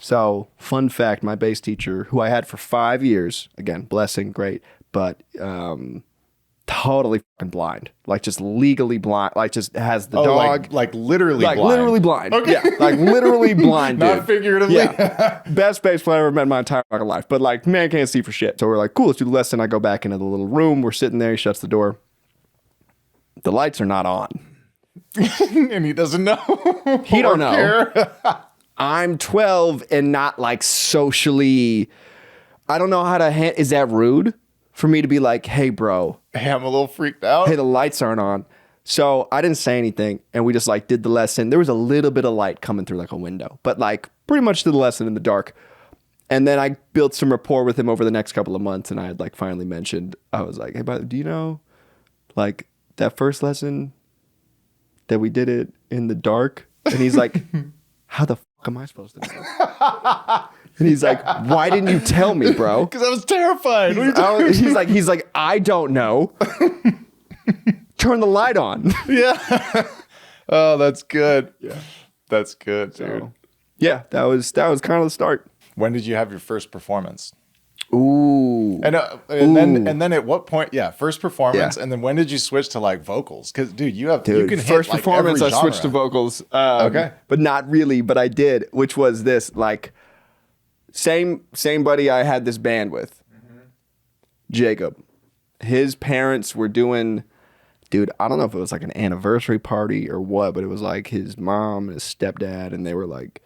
So, fun fact, my bass teacher, who I had for 5 years, again, blessing, great, but totally fucking blind. Like, just legally blind. Like, just has the dog. Like literally Like, blind. literally blind. Okay. Yeah, like, literally blind, dude. Not figuratively. Yeah. Best bass player I ever met in my entire fucking life. But, like, man can't see for shit. So, we're like, cool, let's do the lesson. I go back into the little room. We're sitting there. He shuts the door. The lights are not on. And he doesn't know. He don't know. Care. I'm 12 and not like socially. I don't know how to. Is that rude for me to be like, hey, bro? Hey, I'm a little freaked out. Hey, the lights aren't on. So I didn't say anything, and we just like did the lesson. There was a little bit of light coming through like a window, but like pretty much did the lesson in the dark. And then I built some rapport with him over the next couple of months, and I had like finally mentioned, I was like, hey, do you know, like that first lesson that we did it in the dark? And he's like, how the fuck am I supposed to know? And he's like, why didn't you tell me, bro? Because I was terrified. He's like, I don't know. Turn the light on. Yeah. Oh, that's good. Yeah. That's good, dude. So, yeah, that was kind of the start. When did you have your first performance? Ooh. And then at what point? Yeah, first performance, and then when did you switch to like vocals? Because dude, you can hit first like performance. every I switched to genre. vocals. Okay, but not really. But I did, which was this like same buddy I had this band with, Jacob. His parents were doing, dude. I don't know if it was like an anniversary party or what, but it was like his mom and his stepdad, and they were like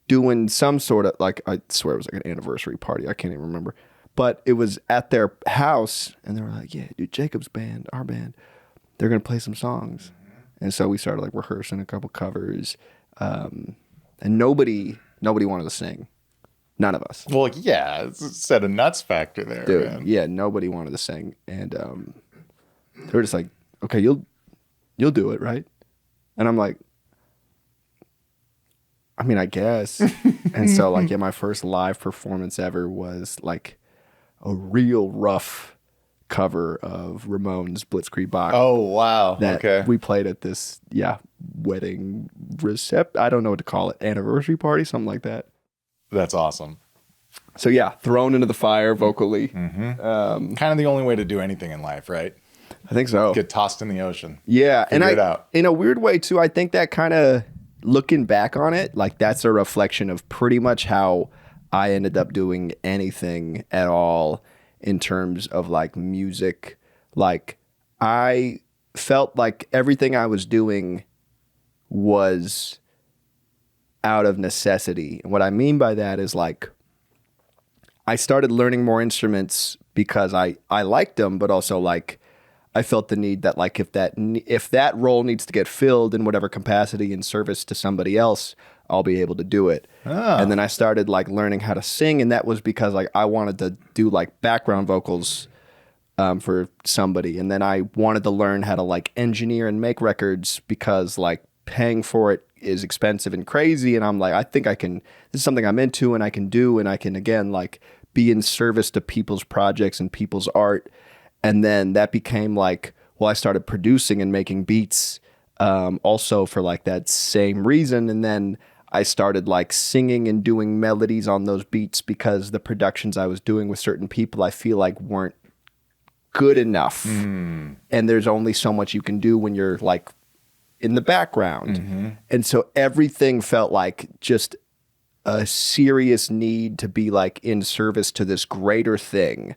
doing some sort of like, I swear it was like an anniversary party. I can't even remember. But it was at their house, and they were like, yeah, dude, Jacob's band, our band, they're going to play some songs. And so we started like rehearsing a couple covers. And nobody wanted to sing. None of us. well, yeah, it's a set of nuts factor there, Dude, man. yeah, nobody wanted to sing. And they were just like, okay, you'll do it, right? And I'm like, I mean, I guess. And so like, yeah, my first live performance ever was like a real rough cover of Ramones' Blitzkrieg Bach. Oh wow! That Okay, we played at this wedding I don't know what to call it, anniversary party, something like that. that's awesome. So yeah, thrown into the fire vocally. Kind of the only way to do anything in life, right? I think so. Get tossed in the ocean. Yeah, Figure it out. in a weird way too, I think that kind of looking back on it, like that's a reflection of pretty much how I ended up doing anything at all in terms of like music. Like I felt like everything I was doing was out of necessity. And what I mean by that is like I started learning more instruments because I liked them, but also like I felt the need that like if that role needs to get filled in whatever capacity in service to somebody else, I'll be able to do it. And then I started like learning how to sing, and that was because like I wanted to do like background vocals for somebody, and then I wanted to learn how to like engineer and make records because like paying for it is expensive and crazy, and I'm like, I think I can, this is something I'm into and I can do, and I can again like be in service to people's projects and people's art. And then that became like, well, I started producing and making beats also for like that same reason. And then I started like singing and doing melodies on those beats because the productions I was doing with certain people I feel like weren't good enough. And there's only so much you can do when you're like in the background. And so everything felt like just a serious need to be like in service to this greater thing.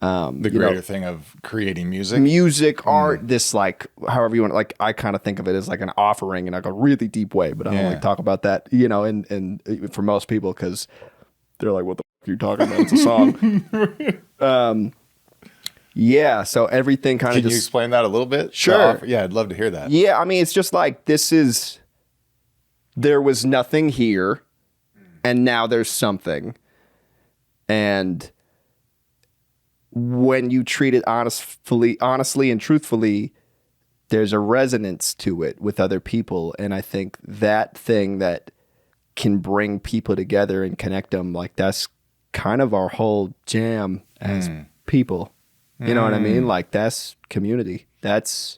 The greater thing of creating music, art, this like, however you want, like, I kind of think of it as like an offering in like a really deep way, but I don't like talk about that, and for most people, because they're like, what the fuck are you talking about? It's a song. Yeah. So everything kind of Can you explain that a little bit? Sure. Yeah, I'd love to hear that. Yeah. I mean, it's just like, there was nothing here and now there's something. And when you treat it honestly and truthfully, there's a resonance to it with other people. And I think that thing that can bring people together and connect them, like that's kind of our whole jam as people. You know what I mean? Like that's community. That's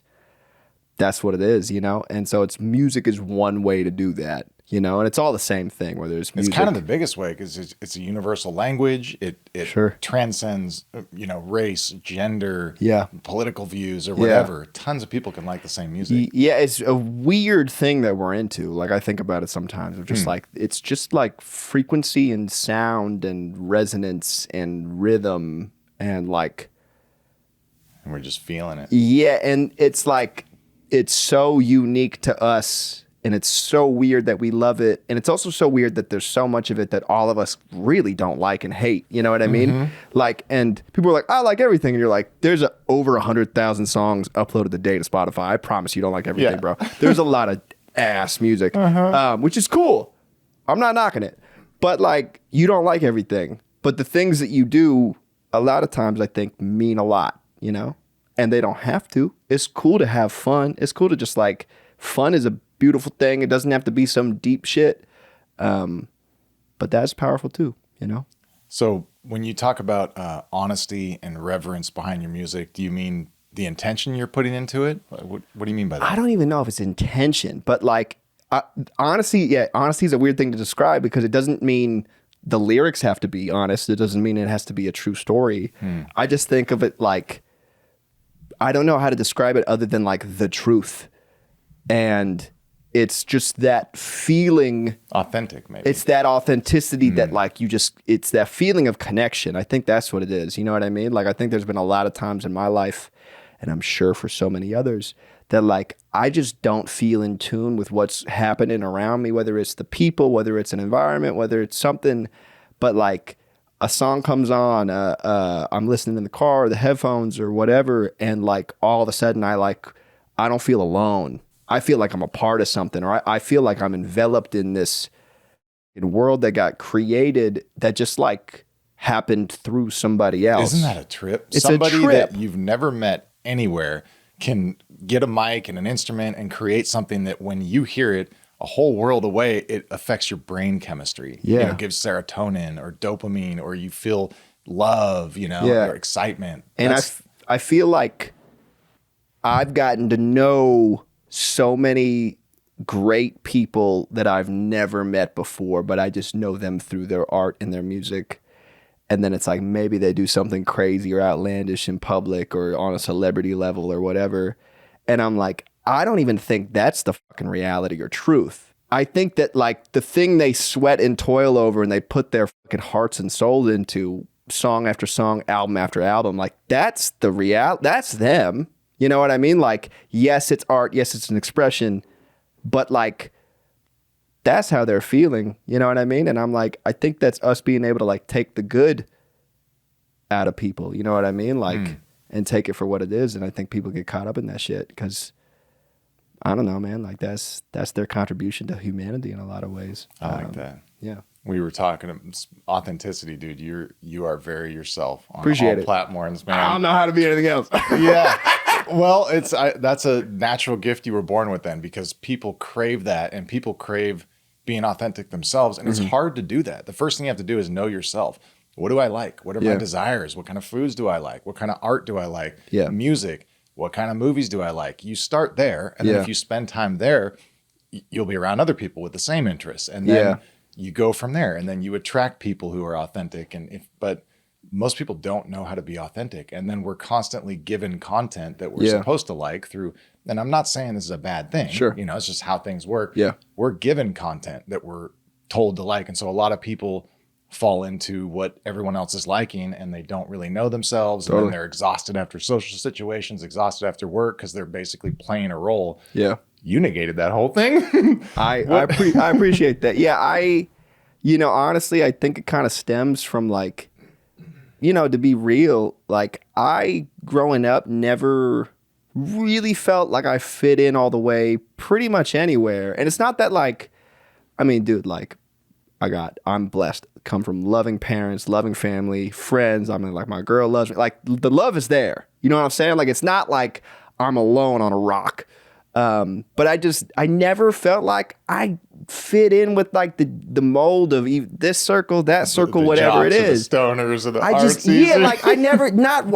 what it is, And so music is one way to do that. you know, and it's all the same thing where there's music. It's kind of the biggest way because it's a universal language. It Sure. transcends, race, gender, Yeah. political views or whatever. Tons of people can like the same music. Yeah, it's a weird thing that we're into. Like I think about it sometimes. Of just like it's just like frequency and sound and resonance and rhythm and like. And we're just feeling it. Yeah, and it's like it's so unique to us. And it's so weird that we love it. And it's also so weird that there's so much of it that all of us really don't like and hate. You know what I mean? Like, and people are like, I like everything. And you're like, there's over 100,000 songs uploaded a day to Spotify. I promise you don't like everything, bro. There's a lot of ass music, which is cool. I'm not knocking it. But like, you don't like everything. But the things that you do, a lot of times I think mean a lot, you know? And they don't have to. It's cool to have fun. It's cool to just like, fun is a beautiful thing. It doesn't have to be some deep shit. But that's powerful too, you know? So when you talk about honesty and reverence behind your music, do you mean the intention you're putting into it? What do you mean by that? I don't even know if it's intention, but like honesty is a weird thing to describe because it doesn't mean the lyrics have to be honest. It doesn't mean it has to be a true story. I just think of it like, I don't know how to describe it other than like the truth. And it's just that feeling. Authentic, maybe. It's that authenticity that like it's that feeling of connection. I think that's what it is. You know what I mean? Like I think there's been a lot of times in my life, and I'm sure for so many others, that like I just don't feel in tune with what's happening around me, whether it's the people, whether it's an environment, whether it's something, but like a song comes on, I'm listening in the car or the headphones or whatever, and like all of a sudden I don't feel alone. I feel like I'm a part of something, or I feel like I'm enveloped in this world that got created that just like happened through somebody else. Isn't that a trip? It's Somebody a trip. that you've never met anywhere can get a mic and an instrument and create something that when you hear it a whole world away, it affects your brain chemistry. Yeah. Gives serotonin or dopamine, or you feel love, or excitement. And I feel like I've gotten to know so many great people that I've never met before, but I just know them through their art and their music. And then it's like maybe they do something crazy or outlandish in public or on a celebrity level or whatever. And I'm like, I don't even think that's the fucking reality or truth. I think that like the thing they sweat and toil over and they put their fucking hearts and soul into song after song, album after album, like that's the that's them. You know what I mean? Like, yes, it's art. Yes, it's an expression, but like, that's how they're feeling. You know what I mean? And I'm like, I think that's us being able to like take the good out of people. You know what I mean? Like, and take it for what it is. And I think people get caught up in that shit because I don't know, man. Like that's their contribution to humanity in a lot of ways. I like that. Yeah. We were talking authenticity, dude. You are very yourself on Appreciate all platforms, man. I don't know how to be anything else. Yeah. Well, that's a natural gift you were born with then, because people crave that and people crave being authentic themselves. And it's hard to do that. The first thing you have to do is know yourself. What do I like? What are my desires? What kind of foods do I like? What kind of art do I like? Yeah. Music. What kind of movies do I like? You start there. And then if you spend time there, you'll be around other people with the same interests. And then you go from there. And then you attract people who are authentic. But most people don't know how to be authentic. And then we're constantly given content that we're supposed to like through, and I'm not saying this is a bad thing. Sure. It's just how things work. Yeah. We're given content that we're told to like. And so a lot of people fall into what everyone else is liking and they don't really know themselves. Totally. And then they're exhausted after social situations, exhausted after work, because they're basically playing a role. Yeah. You negated that whole thing. I appreciate that. Yeah. Honestly, I think it kind of stems from like, to be real, like I growing up never really felt like I fit in all the way pretty much anywhere. And it's not that like, I mean, dude, like I'm blessed, come from loving parents, loving family, friends. I mean, like my girl loves me. Like the love is there. You know what I'm saying? Like, it's not like I'm alone on a rock. But I never felt like I fit in with like the mold of this circle, that circle, the whatever it jocks or is. the stoners or the I just, artsies. yeah, like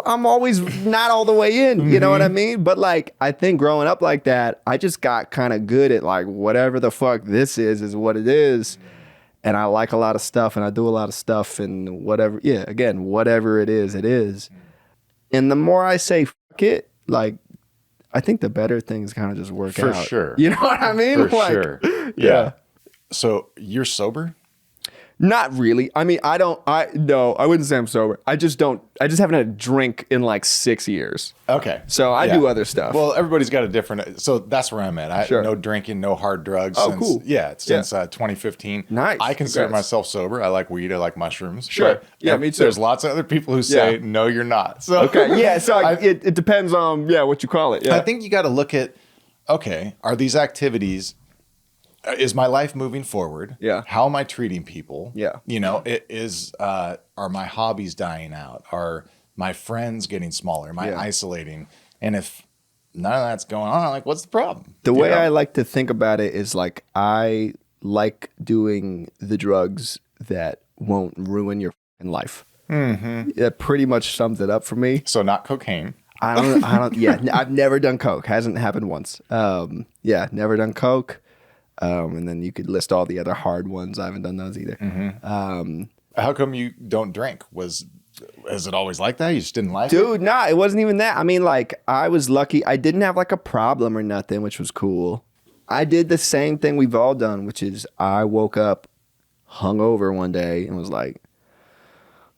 I'm always not all the way in, you know what I mean? But like, I think growing up like that, I just got kind of good at like, whatever the fuck this is what it is. And I like a lot of stuff and I do a lot of stuff and whatever. Yeah. Again, whatever it is, it is. And the more I say fuck it, like, I think the better things kind of just work out. For sure. You know what I mean? For like, sure. Yeah. So you're sober? Not really. I mean, no, I wouldn't say I'm sober. I just haven't had a drink in like 6 years. Okay. So I do other stuff. Well, everybody's got a different, so that's where I'm at. No drinking, no hard drugs. Oh, since, cool. Yeah, since 2015. Nice. I consider myself sober. I like weed. I like mushrooms. Sure. But Yeah, me too. There's lots of other people who say, no, you're not. So okay. Yeah. So it depends on, what you call it. Yeah. I think you got to look at, okay, are these activities, is my life moving forward? Yeah. How am I treating people? Yeah. You know, are my hobbies dying out? Are my friends getting smaller? Am I isolating? And if none of that's going on, like, what's the problem? The way I like to think about it is like, I like doing the drugs that won't ruin your fucking life. Mm-hmm. That pretty much sums it up for me. So not cocaine. I don't, I've never done coke. Hasn't happened once. Never done coke. And then you could list all the other hard ones. I haven't done those either. Mm-hmm. How come you don't drink? Is it always like that? You just didn't like it? Dude, nah, it wasn't even that. I mean, like, I was lucky. I didn't have like a problem or nothing, which was cool. I did the same thing we've all done, which is I woke up hungover one day and was like,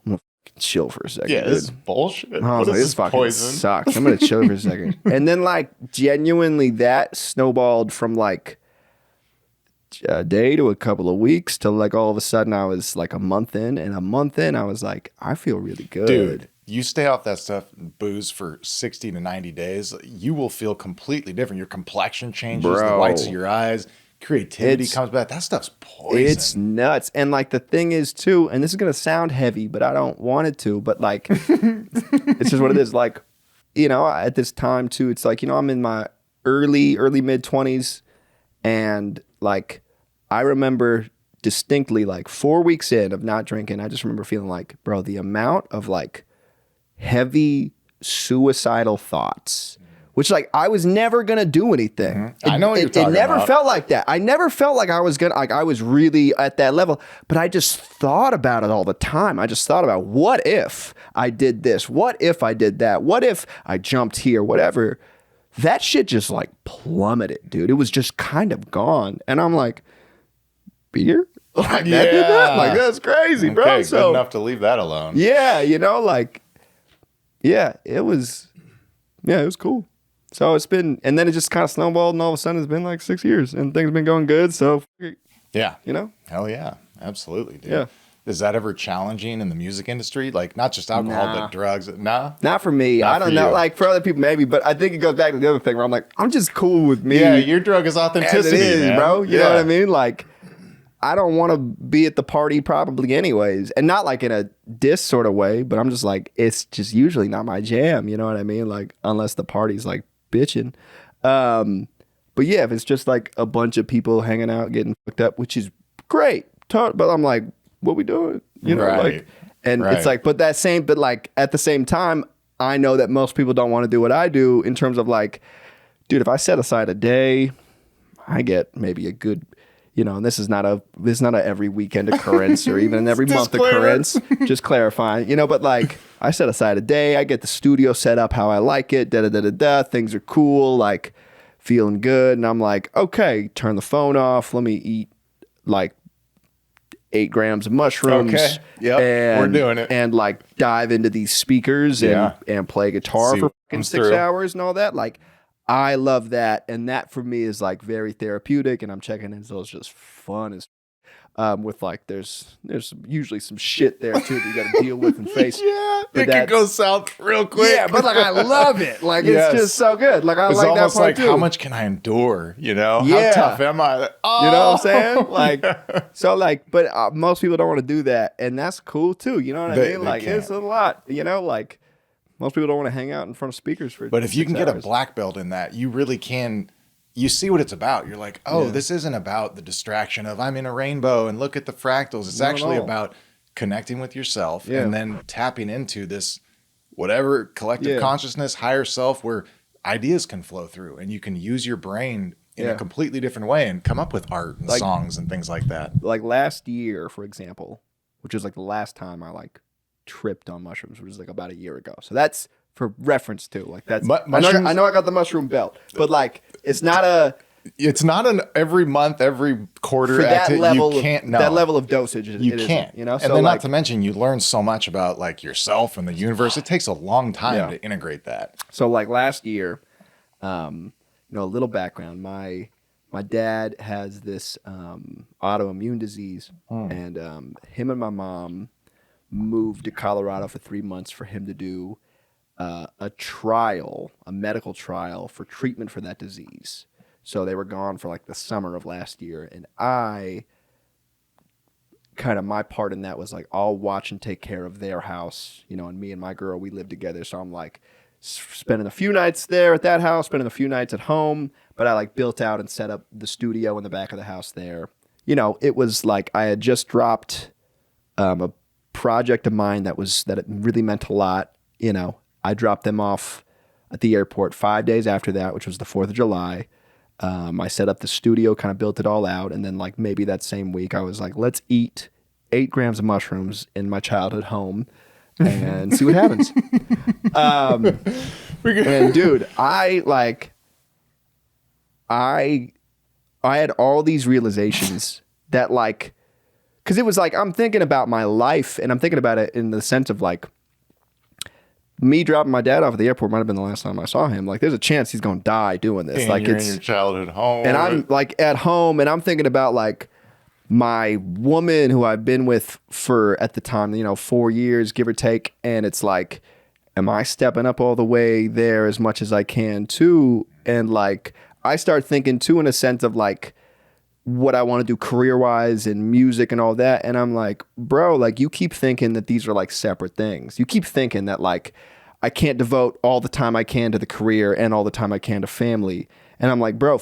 I'm gonna chill for a second. Yeah, dude. this is bullshit. I was like, this fucking poison? sucks. I'm gonna chill for a second. And then like genuinely that snowballed from like a day to a couple of weeks to like all of a sudden I was like a month in, and a month in I was like, I feel really good. Dude, you stay off that stuff, booze for 60 to 90 days, you will feel completely different. Your complexion changes, the whites of your eyes, creativity comes back. That stuff's poison. It's nuts. And like the thing is too, and this is gonna sound heavy, but I don't want it to, but like it's just what it is. Like, you know, at this time too, it's like, you know, I'm in my early mid 20s, and like I remember distinctly like 4 weeks in of not drinking, I just remember feeling like, bro, the amount of like heavy suicidal thoughts, which like I was never gonna do anything. Mm-hmm. I know what you're talking about. It never felt like that. I never felt like I was gonna, like I was really at that level, but I just thought about it all the time. I just thought about, what if I did this? What if I did that? What if I jumped here? Whatever. That shit just like plummeted, dude. It was just kind of gone. And I'm like, beer? Like that did that? Like, that's crazy, bro. Okay, So good enough to leave that alone. yeah, you know, like, yeah, it was cool. So it's been, and then it just kind of snowballed, and all of a sudden it's been like 6 years, and things been going good. So, Yeah. you know? Hell yeah. Absolutely, dude. Yeah. Is that ever challenging in the music industry? Like, not just alcohol, but drugs? Nah? Not for me. I don't know. you. Like, for other people, maybe, but I think it goes back to the other thing where I'm like, I'm just cool with me. Yeah, your drug is as authenticity, it is, man. bro. You know what I mean? Like, I don't want to be at the party probably anyways. And not like in a diss sort of way, but I'm just like, it's just usually not my jam. You know what I mean? Like, unless the party's like bitching. But yeah, if it's just like a bunch of people hanging out, getting fucked up, which is great. But I'm like, what we doing? You know, like, and it's like, but like at the same time, I know that most people don't want to do what I do in terms of like, dude, if I set aside a day, I get maybe a good, you know, and this is not a every weekend occurrence or even an every month occurrence, just clarifying, you know, but like I set aside a day, I get the studio set up how I like it, things are cool, like feeling good. And I'm like, okay, turn the phone off. Let me eat like 8 grams of mushrooms. Okay. Yep. We're doing it. And like dive into these speakers and play guitar for fucking 6 hours and all that. Like, I love that. And that for me is like very therapeutic. And I'm checking in. So it's just fun as with like, there's usually some shit there too that you got to deal with and face. Yeah. But it can go south real quick. Yeah. But like, I love it. Like, it's just so good. Like, I it's like that almost part like, too. how much can I endure? You know, Yeah. how tough am I? Oh. You know what I'm saying? Like, so like, but most people don't want to do that. And that's cool too. You know what I mean? Like, it's a lot, you know, like most people don't want to hang out in front of speakers for But if you can get a hours. black belt in that, you really can you see what it's about. You're like, oh, this isn't about the distraction of I'm in a rainbow and look at the fractals. It's actually about connecting with yourself and then tapping into this whatever collective consciousness, higher self, where ideas can flow through and you can use your brain in a completely different way and come up with art and songs and things like that. Like last year, for example, which was like the last time I like tripped on mushrooms, which was like about a year ago. So that's for reference too. Like that's I know I got the mushroom belt, but like it's not an every month, every quarter for that level. You can't know that level of dosage. You can't, you know. And then not to mention, you learn so much about like yourself and the universe. It takes a long time to integrate that. So like last year, you know, a little background. My dad has this autoimmune disease, and him and my mom moved to Colorado for 3 months for him to do a medical trial for treatment for that disease. So they were gone for like the summer of last year, and my part in that was like, I'll watch and take care of their house, you know, and me and my girl, we live together. So I'm like spending a few nights there at that house, spending a few nights at home, but I like built out and set up the studio in the back of the house there. You know, it was like I had just dropped a project of mine that it really meant a lot. You know, I dropped them off at the airport 5 days after that, which was the 4th of July. I set up the studio, kind of built it all out. And then like maybe that same week I was like, let's eat 8 grams of mushrooms in my childhood home and see what happens. And dude, I had all these realizations that like, cause it was like, I'm thinking about my life and I'm thinking about it in the sense of like, me dropping my dad off at the airport might've been the last time I saw him. Like there's a chance he's going to die doing this. And like you're in your childhood home. And I'm like at home and I'm thinking about like my woman who I've been with for, at the time, you know, 4 years, give or take. And it's like, am I stepping up all the way there as much as I can too? And like, I start thinking too, in a sense of like what I want to do career-wise and music and all that. And I'm like, bro, like you keep thinking that these are like separate things. You keep thinking that like, I can't devote all the time I can to the career and all the time I can to family. And I'm like, bro,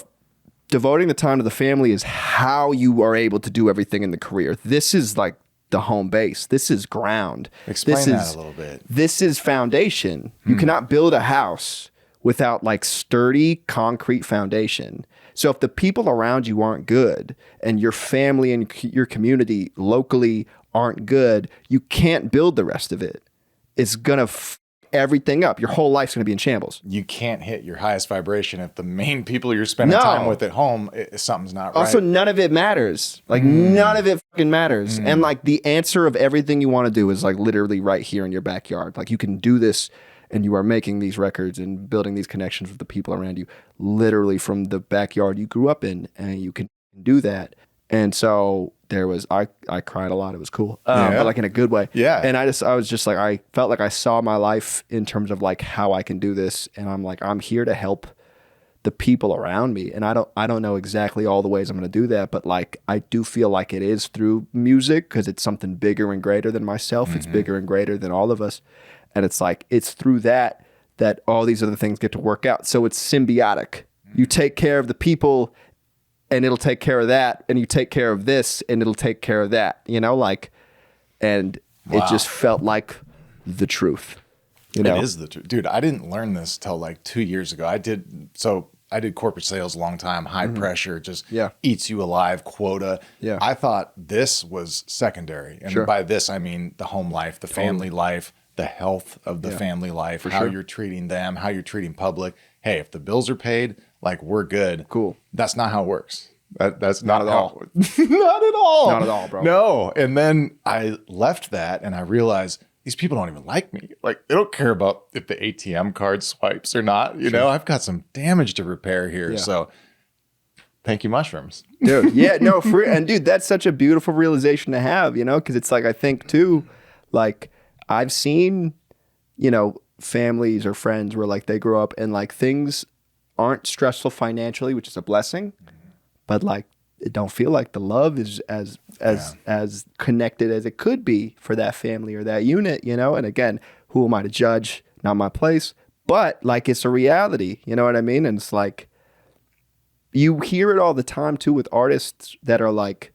devoting the time to the family is how you are able to do everything in the career. This is like the home base. This is ground. Explain that a little bit. This is foundation. You cannot build a house without like sturdy concrete foundation. So if the people around you aren't good and your family and your community locally aren't good, you can't build the rest of it. It's going to everything up. Your whole life's going to be in shambles. You can't hit your highest vibration if the main people you're spending time with at home, something's not right. Also, none of it matters. Like none of it fucking matters. And like the answer of everything you want to do is like literally right here in your backyard. Like you can do this and you are making these records and building these connections with the people around you literally from the backyard you grew up in, and you can do that. And so there was, I cried a lot. It was cool. But like in a good way. Yeah. And I was just like, I felt like I saw my life in terms of like how I can do this. And I'm like, I'm here to help the people around me. And I don't know exactly all the ways I'm going to do that, but like, I do feel like it is through music because it's something bigger and greater than myself. It's bigger and greater than all of us. And it's like, it's through that all these other things get to work out. So it's symbiotic. You take care of the people and it'll take care of that, and you take care of this and it'll take care of that, you know, like, and it just felt like the truth, you know? It is the truth. Dude, I didn't learn this till like 2 years ago. I did corporate sales a long time, high pressure, just eats you alive, quota. Yeah. I thought this was secondary. And by this, I mean the home life, the family life, the health of the family life, how you're treating them, how you're treating public. Hey, if the bills are paid, like we're good. Cool. That's not how it works. That's not at all. Not at all. Not at all, bro. No. And then I left that and I realized these people don't even like me. Like they don't care about if the ATM card swipes or not. You know, I've got some damage to repair here. Yeah. So thank you, mushrooms. Dude, yeah, no, and dude, that's such a beautiful realization to have, you know, because it's like, I think too, like I've seen, you know, families or friends where like they grow up and like things aren't stressful financially, which is a blessing, but like it don't feel like the love is as connected as it could be for that family or that unit, you know? And again, who am I to judge? Not my place, but like it's a reality, you know what I mean? And it's like, you hear it all the time too with artists that are like,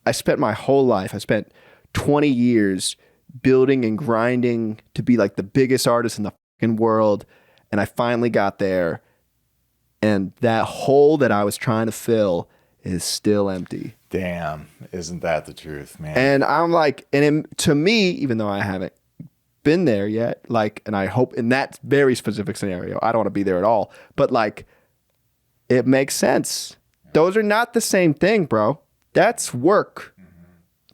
I spent my whole life, I spent 20 years building and grinding to be like the biggest artist in the fucking world. And I finally got there. And that hole that I was trying to fill is still empty. Damn. Isn't that the truth, man? And I'm like, to me, even though I haven't been there yet, like, and I hope in that very specific scenario, I don't want to be there at all, but like, it makes sense. Those are not the same thing, bro. That's work.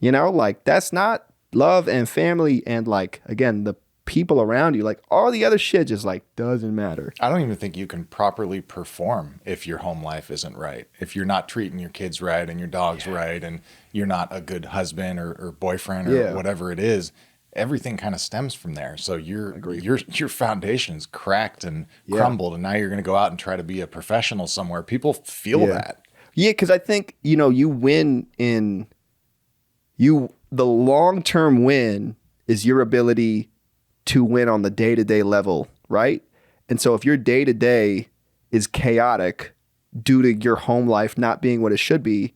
You know, like, that's not love and family and, like, again, the people around you. Like, all the other shit just, like, doesn't matter. I don't even think you can properly perform if your home life isn't right. If you're not treating your kids right and your dogs right and you're not a good husband or boyfriend or whatever it is, everything kind of stems from there. So your foundation's cracked and crumbled, and now you're going to go out and try to be a professional somewhere. People feel that. Yeah, because I think, you know, you win in the long-term win is your ability to win on the day-to-day level, right? And so if your day-to-day is chaotic due to your home life not being what it should be,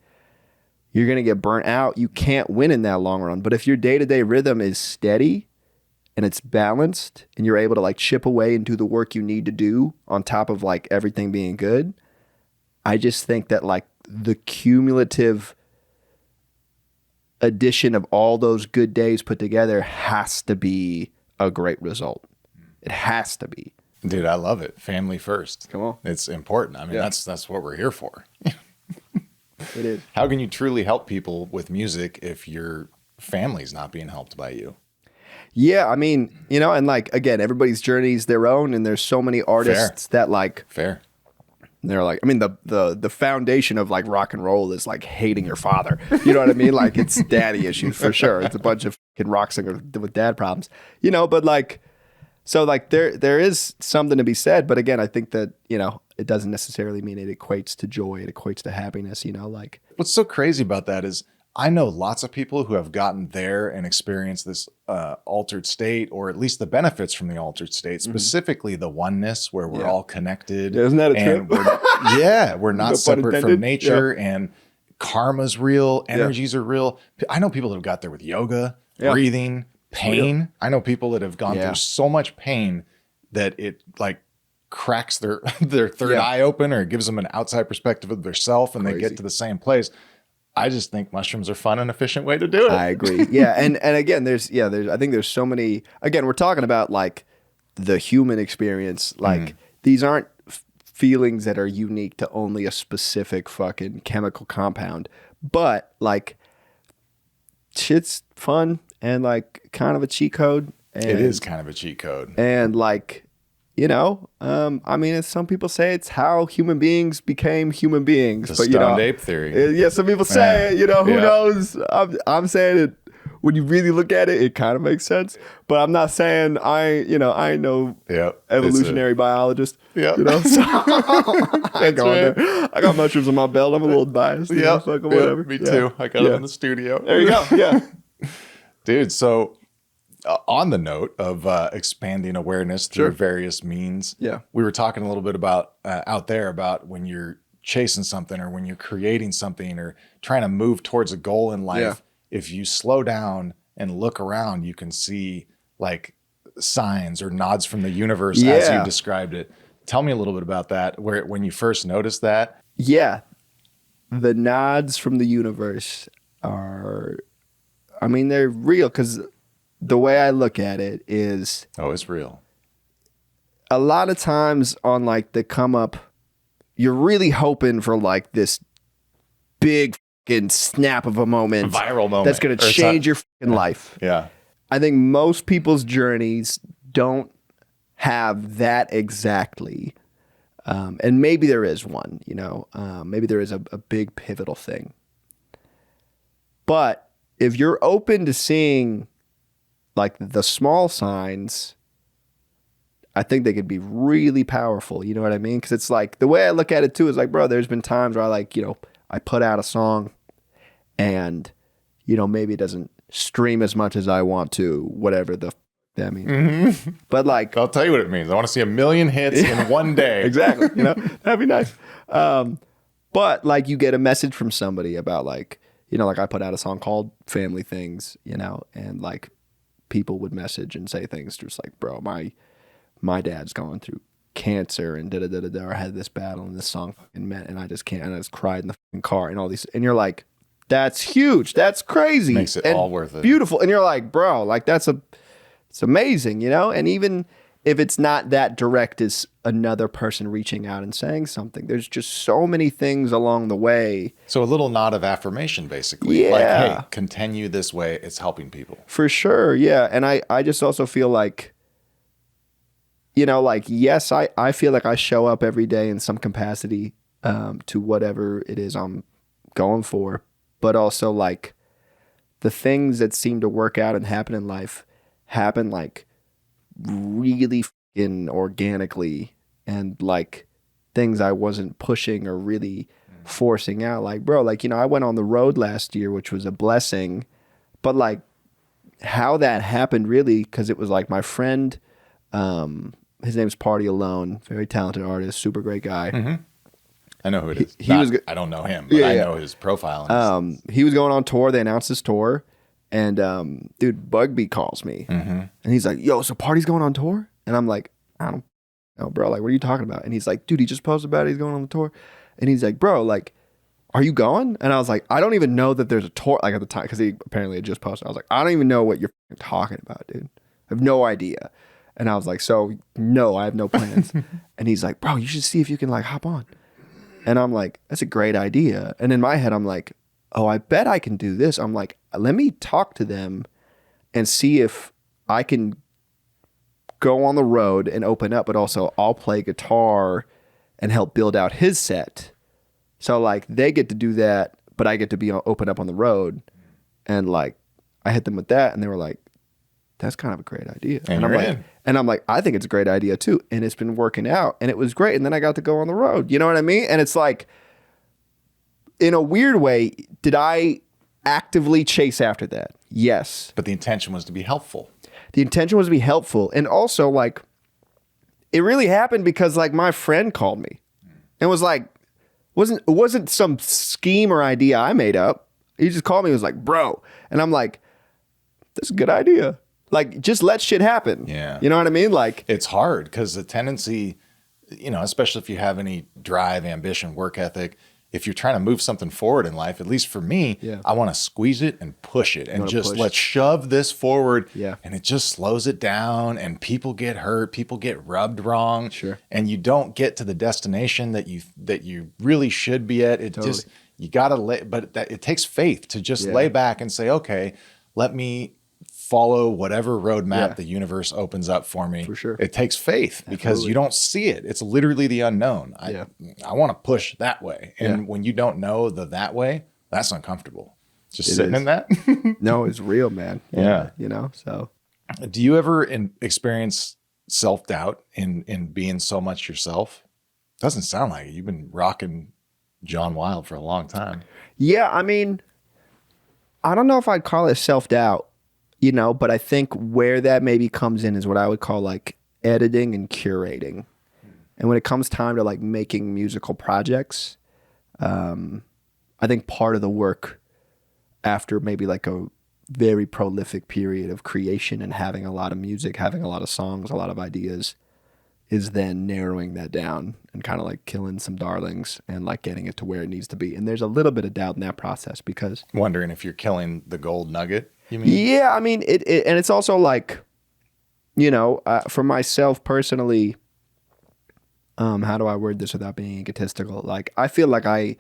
you're going to get burnt out. You can't win in that long run. But if your day-to-day rhythm is steady and it's balanced and you're able to like chip away and do the work you need to do on top of like everything being good, I just think that like the cumulative addition of all those good days put together has to be a great result. It has to be. Dude, I love it. Family first. Come on. It's important. I mean, that's what we're here for. It is. How can you truly help people with music if your family's not being helped by you? Yeah, I mean, you know, and like, again, everybody's journey is their own, and there's so many artists that like... Fair. They're like, I mean, the foundation of like rock and roll is like hating your father. You know what I mean? Like, it's daddy issues for sure. It's a bunch of fucking rock singers with dad problems, you know, but like, so like there is something to be said. But again, I think that, you know, it doesn't necessarily mean it equates to joy. It equates to happiness, you know, like. What's so crazy about that is I know lots of people who have gotten there and experienced this altered state, or at least the benefits from the altered state, specifically the oneness where we're all connected. Yeah, isn't that a trip? We're not separate from nature, and karma's real, energies are real. I know people that have got there with yoga, breathing, pain. I know people that have gone through so much pain that it like cracks their third eye open, or it gives them an outside perspective of their self, and they get to the same place. I just think mushrooms are fun and efficient way to do it. I agree. Yeah. And again, I think there's so many, again, we're talking about like the human experience. Like these aren't feelings that are unique to only a specific fucking chemical compound, but like shit's fun and like kind of a cheat code. And, it is kind of a cheat code. And like, you know, I mean, as some people say, it's how human beings became human beings. The but, stoned ape theory. Yeah, some people say it, you know, who knows? I'm saying it, when you really look at it, it kind of makes sense. But I'm not saying I ain't no evolutionary biologist. Yeah. You know, so I got mushrooms on my belt. I'm a little biased. Yeah. Whatever. Me too. I got them in the studio. There you go. Yeah. Dude, so on the note of expanding awareness through various means, we were talking a little bit about out there about when you're chasing something or when you're creating something or trying to move towards a goal in life. If you slow down and look around, you can see like signs or nods from the universe as you described it. Tell me a little bit about that, when you first noticed that. Yeah. The nods from the universe are, I mean, they're real, because the way I look at it is... Oh, it's real. A lot of times on like the come up, you're really hoping for like this big fucking snap of a moment. Viral moment. That's going to change your fucking life. Yeah. I think most people's journeys don't have that exactly. And maybe there is one, you know, maybe there is a big pivotal thing. But if you're open to seeing like the small signs, I think they could be really powerful. You know what I mean? Because it's like, the way I look at it too is like, bro, there's been times where I like, you know, I put out a song and, you know, maybe it doesn't stream as much as I want to, whatever that means. But like, I'll tell you what it means. I want to see 1 million hits in one day. Exactly. You know, that'd be nice. But like you get a message from somebody about like, like I put out a song called Family Things, and like people would message and say things just like, bro, my dad's going through cancer and da da da da da, or I had this battle and this song fucking meant, and I just can't, and I just cried in the fucking car and all these, and you're like, that's huge, that's crazy, makes it all worth it, beautiful, and you're like, bro, like it's amazing, and even if it's not that direct as another person reaching out and saying something, there's just so many things along the way. So a little nod of affirmation, basically. Yeah. Like, hey, continue this way. It's helping people. For sure, yeah. And I just also feel like, like, yes, I feel like I show up every day in some capacity to whatever it is I'm going for. But also, like, the things that seem to work out and happen in life happen, like, really fucking organically, and like things I wasn't pushing or really forcing out. Like, bro, like, I went on the road last year, which was a blessing, but like how that happened really, because it was like my friend, his name's Party Alone, very talented artist, super great guy. Mm-hmm. I know who it is. I don't know him, but I know his profile. He was going on tour. They announced his tour. And dude, Bugby calls me, and he's like, "Yo, so Party's going on tour?" And I'm like, "I don't know, bro. Like, what are you talking about?" And he's like, "Dude, he just posted about it. He's going on the tour." And he's like, "Bro, like, are you going?" And I was like, "I don't even know that there's a tour." Like at the time, because he apparently had just posted. I was like, "I don't even know what you're talking about, dude. I have no idea." And I was like, "So no, I have no plans." And he's like, "Bro, you should see if you can like hop on." And I'm like, "That's a great idea." And in my head, I'm like, "Oh, I bet I can do this." I'm like, let me talk to them and see if I can go on the road and open up, but also I'll play guitar and help build out his set. So like they get to do that, but I get to be open up on the road. And like I hit them with that, and they were like, "That's kind of a great idea." And I'm like, "I think it's a great idea too." And it's been working out, and it was great. And then I got to go on the road. You know what I mean? And it's like, in a weird way, did I actively chase after that? Yes. But the intention was to be helpful. The intention was to be helpful. And also, like, it really happened because, like, my friend called me and was like, it wasn't some scheme or idea I made up. He just called me and was like, "Bro." And I'm like, "That's a good idea." Like, just let shit happen. Yeah. You know what I mean? Like, it's hard because the tendency, especially if you have any drive, ambition, work ethic, if you're trying to move something forward in life, at least for me, I want to squeeze it and push it and just let's shove this forward. Yeah. And it just slows it down, and people get hurt, people get rubbed wrong. Sure. And you don't get to the destination that you really should be at. It Totally. just, you got to it takes faith to just lay back and say, okay, let me follow whatever roadmap the universe opens up for me. For sure. It takes faith because you don't see it. It's literally the unknown. I want to push that way. And when you don't know that way, that's uncomfortable. Just sitting in that. No, it's real, man. Yeah. So. Do you ever experience self-doubt in being so much yourself? Doesn't sound like it. You've been rocking Jon Wiilde for a long time. Yeah. I mean, I don't know if I'd call it self-doubt. But I think where that maybe comes in is what I would call like editing and curating. And when it comes time to like making musical projects, I think part of the work after maybe like a very prolific period of creation and having a lot of music, having a lot of songs, a lot of ideas, is then narrowing that down and kind of like killing some darlings and like getting it to where it needs to be. And there's a little bit of doubt in that process because wondering if you're killing the gold nugget. You mean? Yeah, I mean it and it's also like, for myself personally, how do I word this without being egotistical? Like I feel like I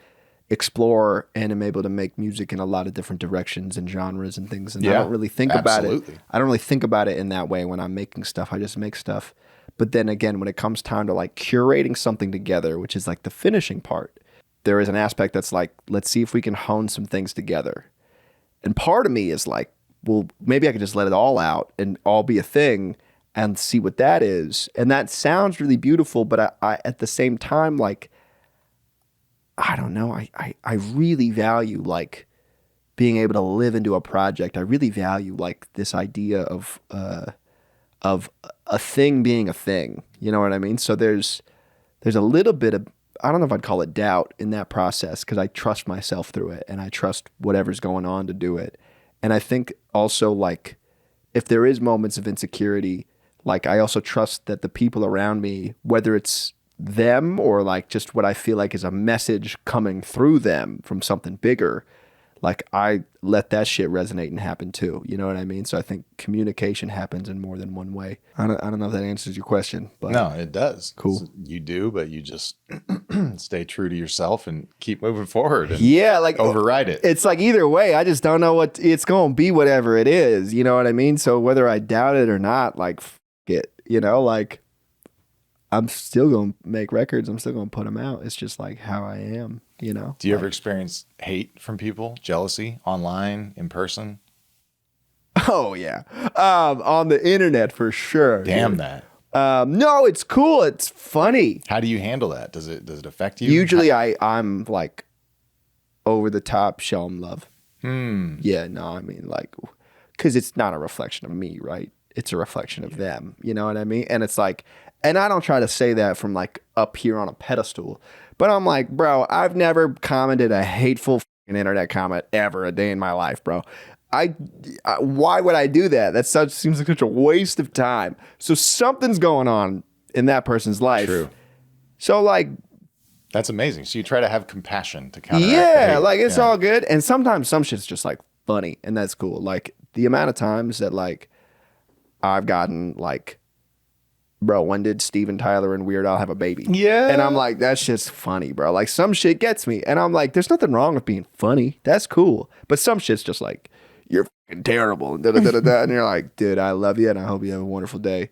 explore and am able to make music in a lot of different directions and genres and things, and I don't really think about it. I don't really think about it in that way when I'm making stuff. I just make stuff. But then again, when it comes time to like curating something together, which is like the finishing part, there is an aspect that's like, let's see if we can hone some things together. And part of me is like, well, maybe I could just let it all out and all be a thing and see what that is. And that sounds really beautiful, but I at the same time, like, I don't know, I really value like being able to live into a project. I really value like this idea of a thing being a thing. You know what I mean? So there's a little bit I don't know if I'd call it doubt in that process, because I trust myself through it and I trust whatever's going on to do it. And I think also, like, if there is moments of insecurity, like, I also trust that the people around me, whether it's them or like just what I feel like is a message coming through them from something bigger, like, I let that shit resonate and happen too. You know what I mean? So I think communication happens in more than one way. I don't know if that answers your question, but No, it does. Cool. So you do, but you just stay true to yourself and keep moving forward and like override it. It's like either way, I just don't know what it's going to be, whatever it is. You know what I mean? So whether I doubt it or not, like, it, like, I'm still going to make records. I'm still going to put them out. It's just like how I am, Do you ever experience hate from people, jealousy, online, in person? Oh, yeah. On the internet, for sure. Damn dude. that. No, it's cool. It's funny. How do you handle that? Does it affect you? Usually I'm like over the top, show them love. Yeah, no, I mean, like, because it's not a reflection of me, right? It's a reflection of them. You know what I mean? And it's like, and I don't try to say that from like up here on a pedestal, but I'm like, bro, I've never commented a hateful internet comment ever a day in my life, bro. Why would I do that? Seems like such a waste of time. So something's going on in that person's life. True. So like, that's amazing. So you try to have compassion to counteract. Yeah, like it's all good. And sometimes some shit's just like funny, and that's cool. Like the amount of times that like I've gotten like, bro, when did Steven Tyler and Weird Al have a baby? Yeah. And I'm like, that's just funny, bro. Like some shit gets me. And I'm like, there's nothing wrong with being funny. That's cool. But some shit's just like, you're fucking terrible. And, and you're like, dude, I love you and I hope you have a wonderful day.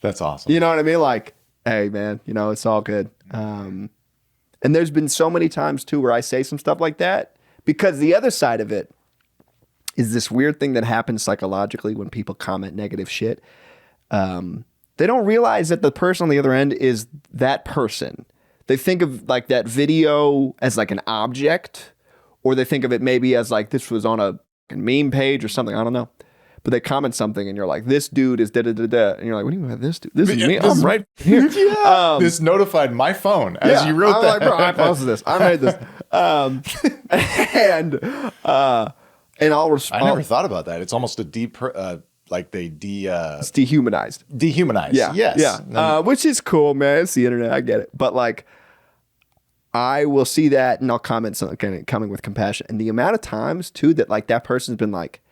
That's awesome. You know what I mean? Like, hey, man, it's all good. And there's been so many times too where I say some stuff like that, because the other side of it is this weird thing that happens psychologically when people comment negative shit. They don't realize that the person on the other end is that person. They think of like that video as like an object, or they think of it maybe as like this was on a meme page or something. I don't know. But they comment something and you're like, this dude is da-da-da-da. And you're like, what do you mean by this dude? This is me. I'm right here. This notified my phone as you wrote I'm that. Like, bro, I posted this. I made this. And I'll respond. I never thought about that. It's almost a deep... it's dehumanized. Dehumanized. Yeah. Yes. Yeah. Which is cool, man. It's the internet. I get it. But like, I will see that and I'll comment something kind of coming with compassion. And the amount of times too that like that person's been like,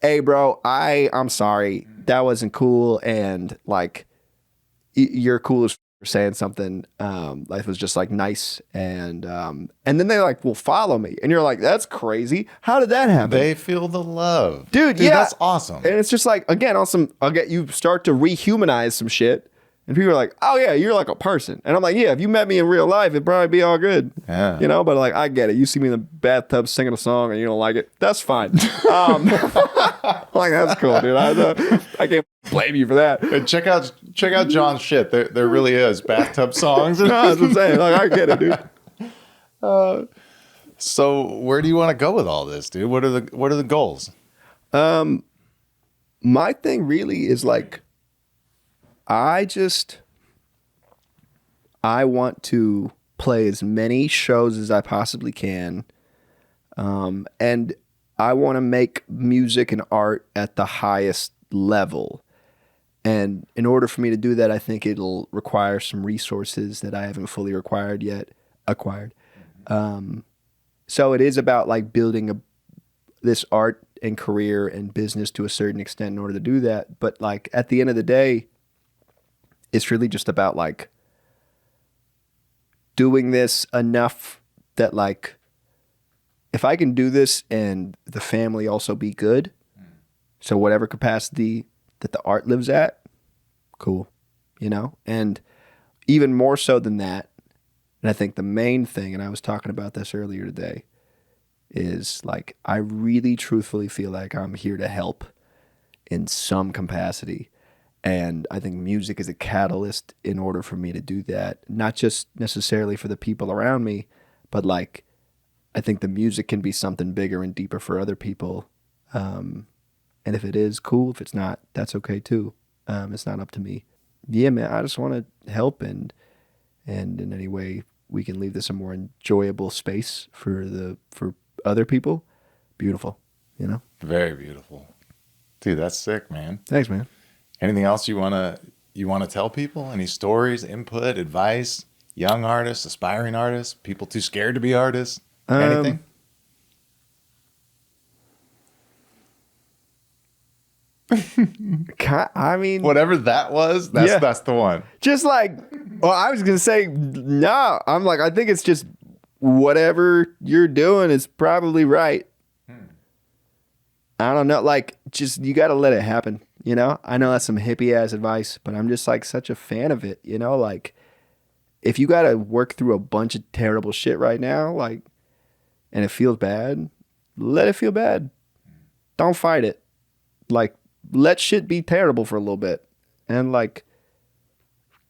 hey bro, I'm sorry. That wasn't cool. And like, you're cool as for saying something. Life was just like nice. And then they like will follow me. And you're like, that's crazy. How did that happen? They feel the love. Dude, yeah. That's awesome. And it's just like, again, you start to rehumanize some shit. And people are like, oh yeah, you're like a person. And I'm like, yeah, if you met me in real life, it'd probably be all good. Yeah. But like, I get it. You see me in the bathtub singing a song and you don't like it. That's fine. Like, that's cool, dude. I can't blame you for that. And check out Jon's shit. There really is bathtub songs. No, that's what I'm saying. Like, I get it, dude. So where do you want to go with all this, dude? What are the goals? My thing really is like, I want to play as many shows as I possibly can. And I want to make music and art at the highest level. And in order for me to do that, I think it'll require some resources that I haven't fully acquired. So it is about like building this art and career and business to a certain extent in order to do that. But like at the end of the day, it's really just about like doing this enough that like, if I can do this and the family also be good, so whatever capacity that the art lives at, cool, and even more so than that, and I think the main thing, and I was talking about this earlier today, is like, I really truthfully feel like I'm here to help in some capacity. And I think music is a catalyst in order for me to do that. Not just necessarily for the people around me, but like, I think the music can be something bigger and deeper for other people. And if it is, cool. If it's not, that's okay too. It's not up to me. Yeah, man, I just want to help and in any way we can leave this a more enjoyable space for other people, beautiful, you know? Very beautiful. Dude, that's sick, man. Thanks, man. Anything else you wanna tell people? Any stories, input, advice? Young artists, aspiring artists, people too scared to be artists? Anything? I mean, Whatever that was, that's the one. just like, well, I was gonna say no. I'm like, I think it's just whatever you're doing is probably right. I don't know, like, just you got to let it happen. You know, I know that's some hippie ass advice, but I'm just like such a fan of it. You know, like if you got to work through a bunch of terrible shit right now, like, and it feels bad, let it feel bad. Don't fight it. Like, let shit be terrible for a little bit and like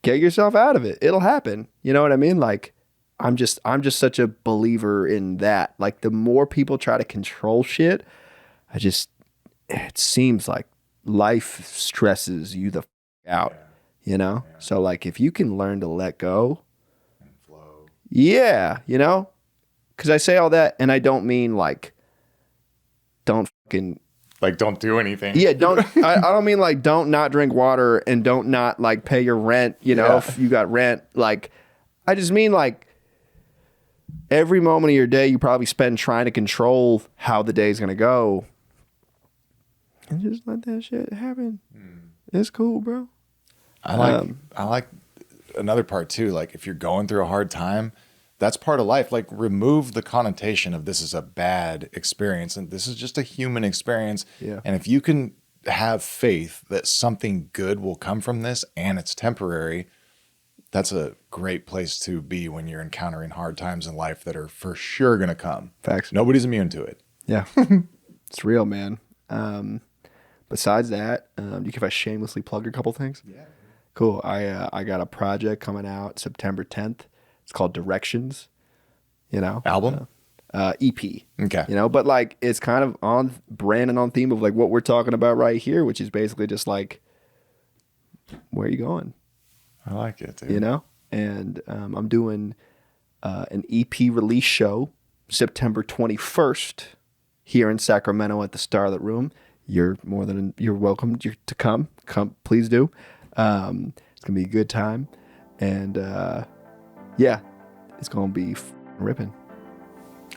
get yourself out of it. It'll happen. You know what I mean? Like, I'm just such a believer in that. Like, the more people try to control shit, it seems like life stresses you the out, you know? Yeah. So like, if you can learn to let go and flow. Yeah. You know, cause I say all that and I don't mean like, don't fucking like, don't do anything. Yeah. I don't mean like, don't not drink water and don't not like pay your rent, you know, if you got rent. Like, I just mean like every moment of your day, you probably spend trying to control how the day's going to go. And just let that shit happen. It's cool, bro. I like another part too. Like, if you're going through a hard time, that's part of life. Like, remove the connotation of this is a bad experience and this is just a human experience. Yeah. And if you can have faith that something good will come from this and it's temporary, that's a great place to be when you're encountering hard times in life that are for sure going to come. Facts. Nobody's immune to it. Yeah. It's real, man. Besides that, do you care if I shamelessly plug a couple things? Yeah. Cool. I got a project coming out September 10th. It's called Directions. You know, album, EP. Okay. You know, but like it's kind of on brand and on theme of like what we're talking about right here, which is basically just like, where are you going? I like it, dude. You know, and I'm doing an EP release show September 21st here in Sacramento at the Starlit Room. You're welcome to come. Please do. It's gonna be a good time, and yeah, it's gonna be ripping.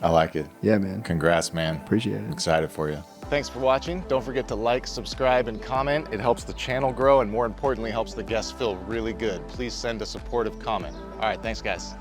I like it. Yeah, man. Congrats, man. Appreciate it. Excited for you. Thanks for watching. Don't forget to like, subscribe, and comment. It helps the channel grow, and more importantly, helps the guests feel really good. Please send a supportive comment. All right, thanks, guys.